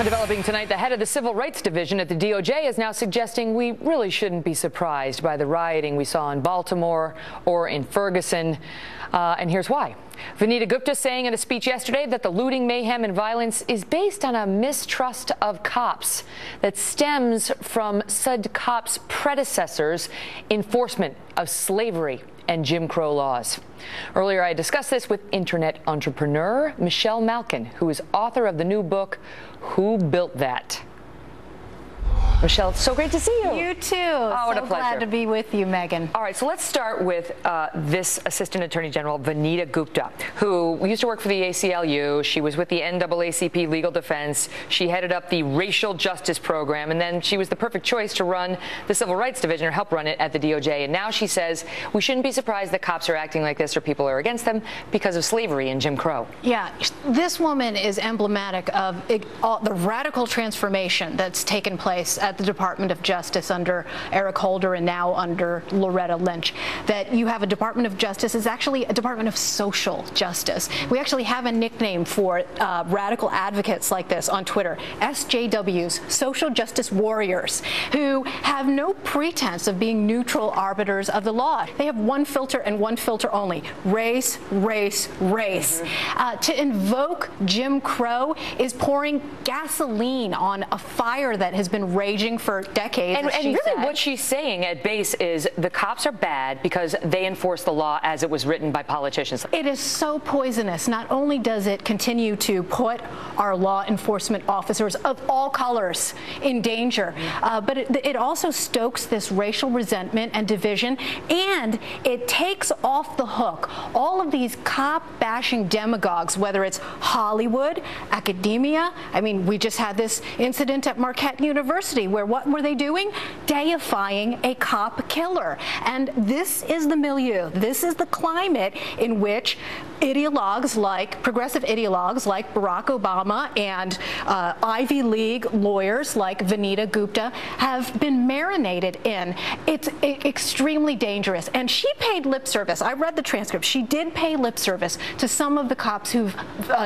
Developing tonight, the head of the Civil Rights Division at the DOJ is now suggesting we really shouldn't be surprised by the rioting we saw in Baltimore or in Ferguson. And here's why. Vanita Gupta saying in a speech yesterday that the looting, mayhem, and violence is based on a mistrust of cops that stems from said cops' predecessors' enforcement of slavery and Jim Crow laws. Earlier, I discussed this with internet entrepreneur Michelle Malkin, who is author of the new book, Who Built That? Michelle, it's so great to see you. You too. Oh, what a pleasure. Glad to be with you, Megan. All right, so let's start with this Assistant Attorney General, Vanita Gupta, who used to work for the ACLU. She was with the NAACP Legal Defense. She headed up the Racial Justice Program, and then she was the perfect choice to run the Civil Rights Division or help run it at the DOJ. And now she says we shouldn't be surprised that cops are acting like this or people are against them because of slavery and Jim Crow. Yeah, this woman is emblematic of the radical transformation that's taken place at the Department of Justice under Eric Holder and now under Loretta Lynch. That you have a Department of Justice is actually a Department of Social Justice. We actually have a nickname for radical advocates like this on Twitter, SJWs, Social Justice Warriors, who have no pretense of being neutral arbiters of the law. They have one filter and one filter only: race, race, race. To invoke Jim Crow is pouring gasoline on a fire that has been raging for decades. And really what she's saying at base is the cops are bad because they enforce the law as it was written by politicians. It is so poisonous. Not only does it continue to put our law enforcement officers of all colors in danger, but it also stokes this racial resentment and division, and it takes off the hook all of these cop-bashing demagogues, whether it's Hollywood, academia. I mean, we just had this incident at Marquette University where what were they doing? Deifying a cop killer. And this is the milieu. This is the climate in which ideologues like, progressive ideologues like Barack Obama and Ivy League lawyers like Vanita Gupta have been marinated in. It's extremely dangerous. And she paid lip service. I read the transcript. She did pay lip service to some of the cops who've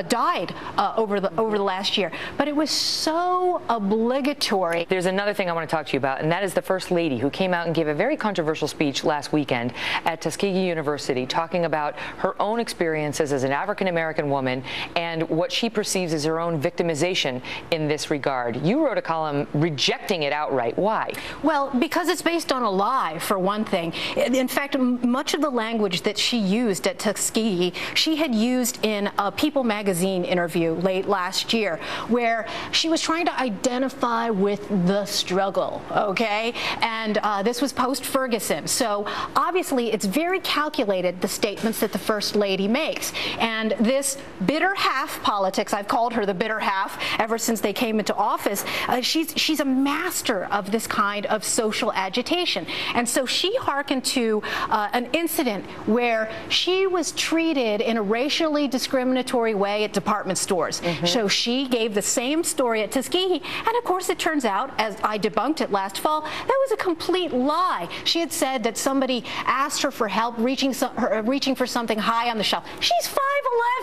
died over the last year. But it was so obligatory. There's another thing I want to talk to you about, and that is the First Lady, who came out and gave a very controversial speech last weekend at Tuskegee University talking about her own experiences as an African-American woman and what she perceives as her own victimization in this regard. You wrote a column rejecting it outright. Why? Well, because it's based on a lie, for one thing. In fact, much of the language that she used at Tuskegee, she had used in a People magazine interview late last year, where she was trying to identify with the struggle, okay? And this was post-Ferguson. So obviously it's very calculated, the statements that the First Lady makes. And this bitter half politics, I've called her the bitter half ever since they came into office, she's a master of this kind of social agitation. And so she hearkened to an incident where she was treated in a racially discriminatory way at department stores. So she gave the same story at Tuskegee, and of course it turns out, as I debunked it last fall, that was a complete lie. She had said that somebody asked her for help reaching for something high on the shelf. She's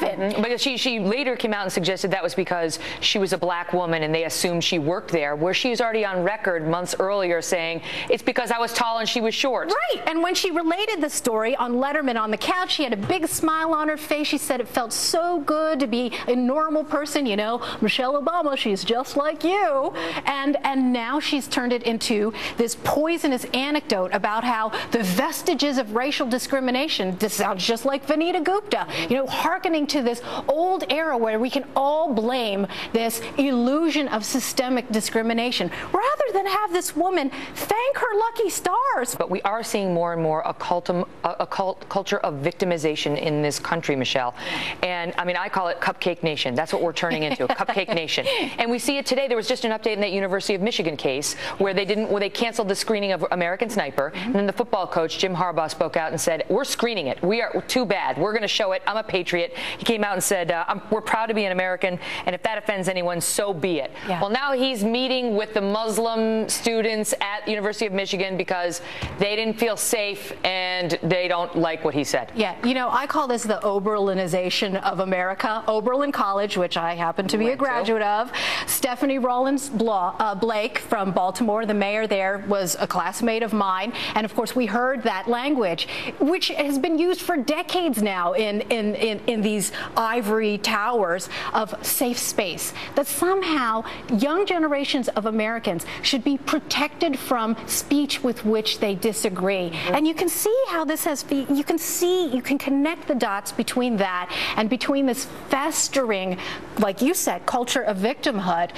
5'11". Because she later came out and suggested that was because she was a black woman and they assumed she worked there, where she's already on record months earlier saying it's because I was tall and she was short. Right. And when she related the story on Letterman on the couch, she had a big smile on her face. She said it felt so good to be a normal person, you know, Michelle Obama, she's just like you. And now she's turned it into this poisonous anecdote about how the vestiges of racial discrimination, this sounds just like Vanita Gupta, you know, hearkening to this old era where we can all blame this illusion of systemic discrimination, rather than have this woman thank her lucky stars. But we are seeing more and more a culture of victimization in this country, Michelle. And I mean, I call it Cupcake Nation. That's what we're turning into, a Cupcake Nation. And we see it today. There was just an update in that University of Michigan Michigan case where they canceled the screening of American Sniper, and then the football coach Jim Harbaugh spoke out and said, "We're screening it. We're too bad. We're going to show it. I'm a patriot." He came out and said, "We're proud to be an American, and if that offends anyone, so be it." Yeah. Well, now he's meeting with the Muslim students at the University of Michigan because they didn't feel safe and they don't like what he said. Yeah, you know, I call this the Oberlinization of America. Oberlin College, which I happen to be a graduate of. Stephanie Rollins Blake from Baltimore, the mayor there, was a classmate of mine. And of course, we heard that language, which has been used for decades now in these ivory towers of safe space. That somehow young generations of Americans should be protected from speech with which they disagree. And you can see how this has, you can connect the dots between that and between this festering, like you said, culture of victimhood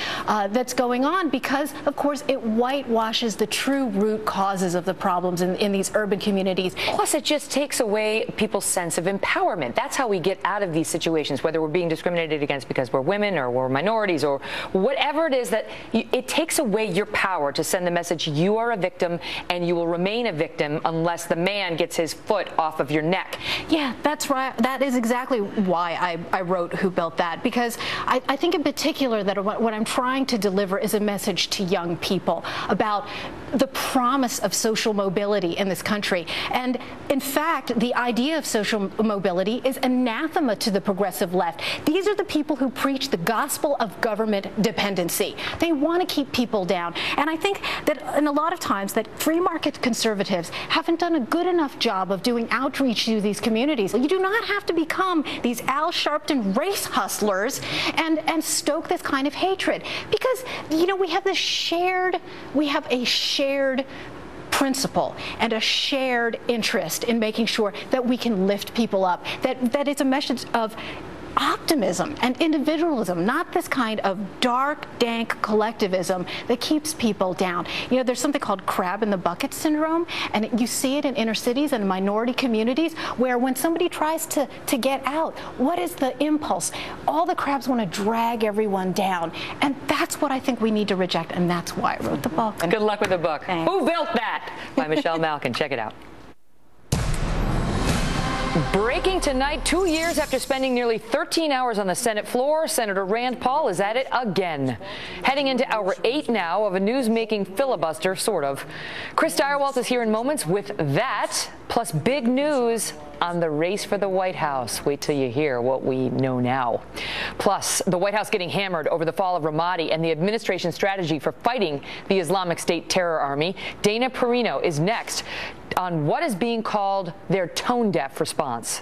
that's going on, because of course it whitewashes the true root causes of the problems in these urban communities. Plus, it just takes away people's sense of empowerment. That's how we get out of these situations, whether we're being discriminated against because we're women or we're minorities or whatever it is, that it takes away your power to send the message you are a victim and you will remain a victim unless the man gets his foot off of your neck. Yeah, that's right. That is exactly why I wrote Who Built That, because I think in particular that what I'm trying to deliver is a message to young people about the promise of social mobility in this country. And in fact, the idea of social mobility is anathema to the progressive left. These are the people who preach the gospel of government dependency. They want to keep people down. And I think that in a lot of times that free market conservatives haven't done a good enough job of doing outreach to these communities. You do not have to become these Al Sharpton race hustlers and stoke this kind of hatred, because, you know, we have a shared principle and a shared interest in making sure that we can lift people up, that it's a message of optimism and individualism, not this kind of dark, dank collectivism that keeps people down. You know, there's something called crab in the bucket syndrome, and you see it in inner cities and minority communities, where when somebody tries to get out, what is the impulse? All the crabs want to drag everyone down, and that's what I think we need to reject, and that's why I wrote the book. Good luck with the book. Thanks. Who Built That? By Michelle Malkin. Check it out. Breaking tonight, 2 years after spending nearly 13 hours on the Senate floor, Senator Rand Paul is at it again. Heading into hour 8 now of a news-making filibuster, sort of. Chris Direwalt is here in moments with that, plus big news on the race for the White House. Wait till you hear what we know now. Plus, the White House getting hammered over the fall of Ramadi and the administration's strategy for fighting the Islamic State terror army. Dana Perino is next on what is being called their tone-deaf response.